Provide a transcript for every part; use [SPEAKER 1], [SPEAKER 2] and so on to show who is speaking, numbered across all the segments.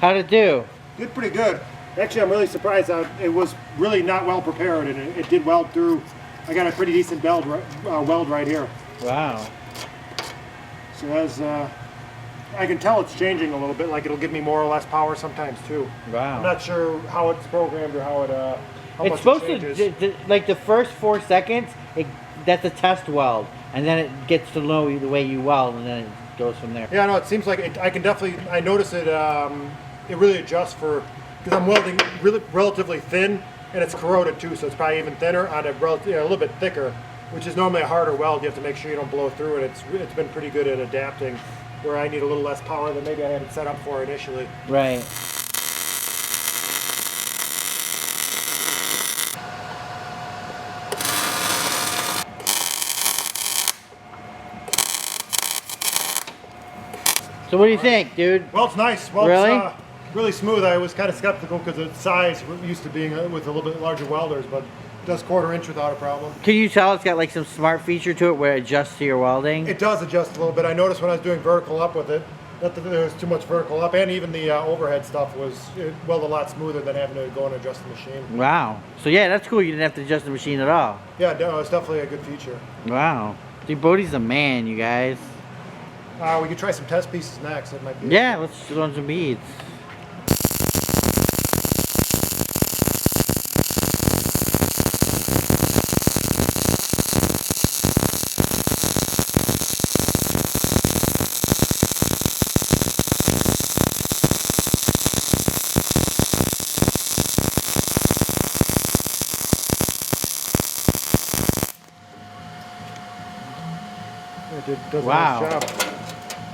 [SPEAKER 1] How'd it do?
[SPEAKER 2] Did pretty good. Actually, I'm really surprised. It was really not well prepared, and it did weld through. I got a pretty decent weld right here.
[SPEAKER 1] Wow.
[SPEAKER 2] So as I can tell it's changing a little bit. Like it'll give me more or less power sometimes too.
[SPEAKER 1] Wow.
[SPEAKER 2] I'm not sure how it's programmed or how it. How
[SPEAKER 1] It's
[SPEAKER 2] much
[SPEAKER 1] supposed
[SPEAKER 2] it changes.
[SPEAKER 1] to, like the first 4 seconds, that's a test weld, and then it gets to know the way you weld, and then it goes from there.
[SPEAKER 2] Yeah, no, it seems like I can definitely. I notice it. It really adjusts for because I'm welding really relatively thin, and it's corroded too, so it's probably even thinner on a little bit thicker, which is normally a harder weld. You have to make sure you don't blow through it. It's been pretty good at adapting, where I need a little less power than maybe I had it set up for initially.
[SPEAKER 1] Right. So what do you think, dude?
[SPEAKER 2] Well, it's nice. Well,
[SPEAKER 1] really?
[SPEAKER 2] It's really smooth. I was kind of skeptical because of its size. We're used to being with a little bit larger welders, but it does 1/4 inch without a problem.
[SPEAKER 1] Can you tell it's got like some smart feature to it where it adjusts to your welding?
[SPEAKER 2] It does adjust a little bit. I noticed when I was doing vertical up with it, that there was too much vertical up, and even the overhead stuff was welded a lot smoother than having to go and adjust the machine.
[SPEAKER 1] Wow. So yeah, that's cool. You didn't have to adjust the machine at all.
[SPEAKER 2] Yeah, no, it's definitely a good feature.
[SPEAKER 1] Wow. Dude, Bodie's a man, you guys.
[SPEAKER 2] We could try some test pieces next. It might be.
[SPEAKER 1] Yeah, let's run some beads.
[SPEAKER 2] It does
[SPEAKER 1] Wow.
[SPEAKER 2] a nice job.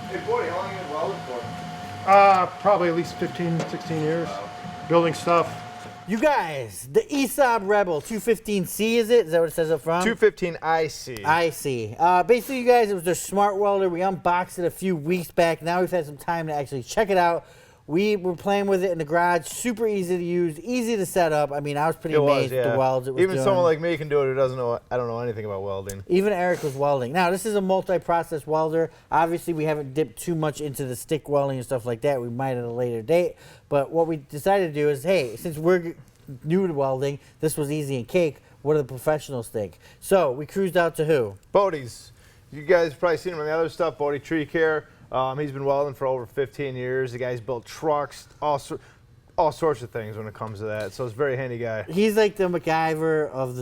[SPEAKER 3] Hey, Bodie, how long have you been welding for?
[SPEAKER 2] Probably at least 15, 16 years. Building stuff.
[SPEAKER 1] You guys, the ESAB Rebel 215C, is it? Is that what it says up front?
[SPEAKER 3] 215ic.
[SPEAKER 1] I see. Basically, you guys, it was their smart welder. We unboxed it a few weeks back. Now we've had some time to actually check it out. We were playing with it in the garage. Super easy to use, easy to set up. I mean, I was pretty amazed at the welds it was
[SPEAKER 3] Even
[SPEAKER 1] doing.
[SPEAKER 3] someone like me can do it who doesn't know. I don't know anything about welding.
[SPEAKER 1] Even Eric was welding. Now, this is a multi-process welder. Obviously, we haven't dipped too much into the stick welding and stuff like that. We might at a later date. But what we decided to do is, hey, since we're new to welding, this was easy and cake. What do the professionals think? So we cruised out to who?
[SPEAKER 3] Bodie's. You guys have probably seen him on the other stuff. Bodie Tree Care. He's been welding for over 15 years. The guy's built trucks, all sorts of things when it comes to that. So it's a very handy guy.
[SPEAKER 1] He's like the MacGyver of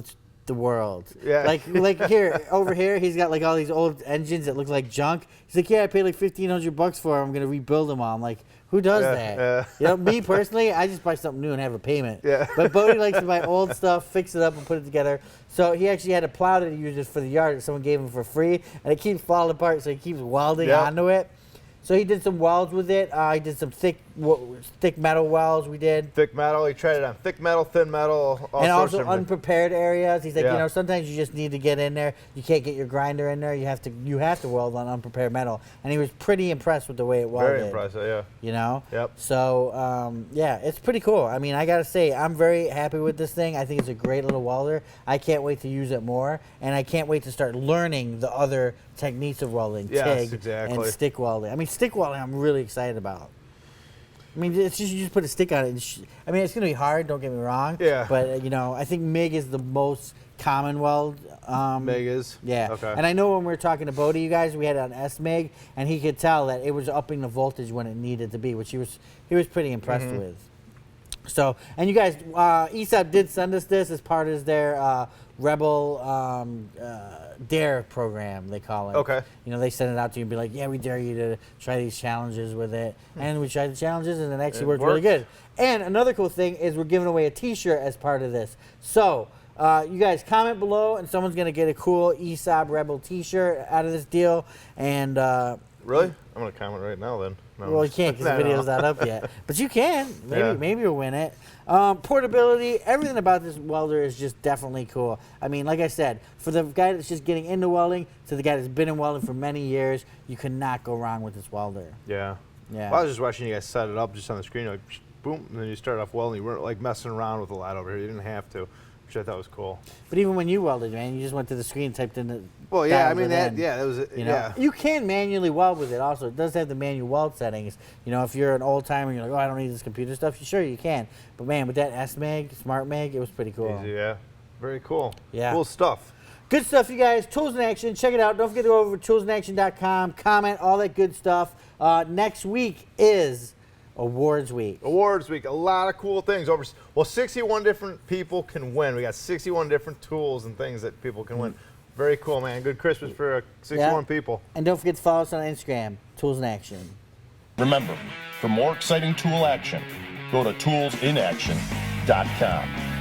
[SPEAKER 1] the world.
[SPEAKER 3] Yeah.
[SPEAKER 1] Like here, over here, he's got like all these old engines that look like junk. He's like, yeah, I paid like $1,500 for them. I'm gonna rebuild them all. I'm like, who does that?
[SPEAKER 3] Yeah.
[SPEAKER 1] You know, me personally, I just buy something new and have a payment.
[SPEAKER 3] Yeah.
[SPEAKER 1] But Bodie likes to buy old stuff, fix it up, and put it together. So he actually had a plow that he uses for the yard that someone gave him for free, and it keeps falling apart, so he keeps welding onto it. So he did some welds with it. He did some thick metal welds. We did.
[SPEAKER 3] Thick metal. He tried it on thick metal, thin metal, all
[SPEAKER 1] and
[SPEAKER 3] sorts
[SPEAKER 1] also
[SPEAKER 3] of
[SPEAKER 1] unprepared areas. He's like, you know, sometimes you just need to get in there. You can't get your grinder in there. You have to weld on unprepared metal. And he was pretty impressed with the way it welded.
[SPEAKER 3] Very impressive, yeah.
[SPEAKER 1] You know.
[SPEAKER 3] Yep.
[SPEAKER 1] So yeah, it's pretty cool. I mean, I gotta say, I'm very happy with this thing. I think it's a great little welder. I can't wait to use it more, and I can't wait to start learning the other techniques of welding, TIG and stick welding. I mean, stick welding, I'm really excited about. I mean, it's just you just put a stick on it. And I mean, it's gonna be hard. Don't get me wrong.
[SPEAKER 3] Yeah.
[SPEAKER 1] But you know, I think MIG is the most common weld.
[SPEAKER 3] MIG is.
[SPEAKER 1] Yeah.
[SPEAKER 3] Okay.
[SPEAKER 1] And I know when we were talking to Bodie, you guys, we had it on SMIG, and he could tell that it was upping the voltage when it needed to be, which he was pretty impressed with. So, and you guys, ESAB did send us this as part of their Rebel Dare program, they call it.
[SPEAKER 3] Okay.
[SPEAKER 1] You know, they send it out to you and be like, yeah, we dare you to try these challenges with it. And we tried the challenges, and it actually worked really good. And another cool thing is we're giving away a T-shirt as part of this. So, you guys comment below, and someone's going to get a cool ESAB Rebel T-shirt out of this deal. And
[SPEAKER 3] really? I'm going to comment right now then. No,
[SPEAKER 1] well, you can't because the video's not up yet. But you can. Maybe you'll win it. Portability, everything about this welder is just definitely cool. I mean, like I said, for the guy that's just getting into welding to the guy that's been in welding for many years, you cannot go wrong with this welder.
[SPEAKER 3] Yeah.
[SPEAKER 1] Yeah.
[SPEAKER 3] Well, I was just watching you guys set it up just on the screen, like boom, and then you start off welding. You weren't like messing around with a lot over here. You didn't have to. which I thought was cool.
[SPEAKER 1] But even when you welded, man, you just went to the screen, typed in the.
[SPEAKER 3] Well, yeah, I
[SPEAKER 1] dialed
[SPEAKER 3] mean
[SPEAKER 1] it
[SPEAKER 3] that.
[SPEAKER 1] in,
[SPEAKER 3] Yeah, that was.
[SPEAKER 1] You know,
[SPEAKER 3] Yeah.
[SPEAKER 1] you can manually weld with it. Also, it does have the manual weld settings. You know, if you're an old timer, and you're like, oh, I don't need this computer stuff. Sure, you can. But man, with that S-Mag, Smart Mag, it was pretty cool.
[SPEAKER 3] Easy, yeah. Very cool.
[SPEAKER 1] Yeah.
[SPEAKER 3] Cool stuff.
[SPEAKER 1] Good stuff, you guys. Tools in Action. Check it out. Don't forget to go over to toolsinaction.com. Comment, all that good stuff. Next week is Awards Week.
[SPEAKER 3] Awards Week. A lot of cool things. 61 different people can win. We got 61 different tools and things that people can win. Very cool, man. Good Christmas for 61 people.
[SPEAKER 1] And don't forget to follow us on Instagram, Tools in Action.
[SPEAKER 4] Remember, for more exciting tool action, go to toolsinaction.com.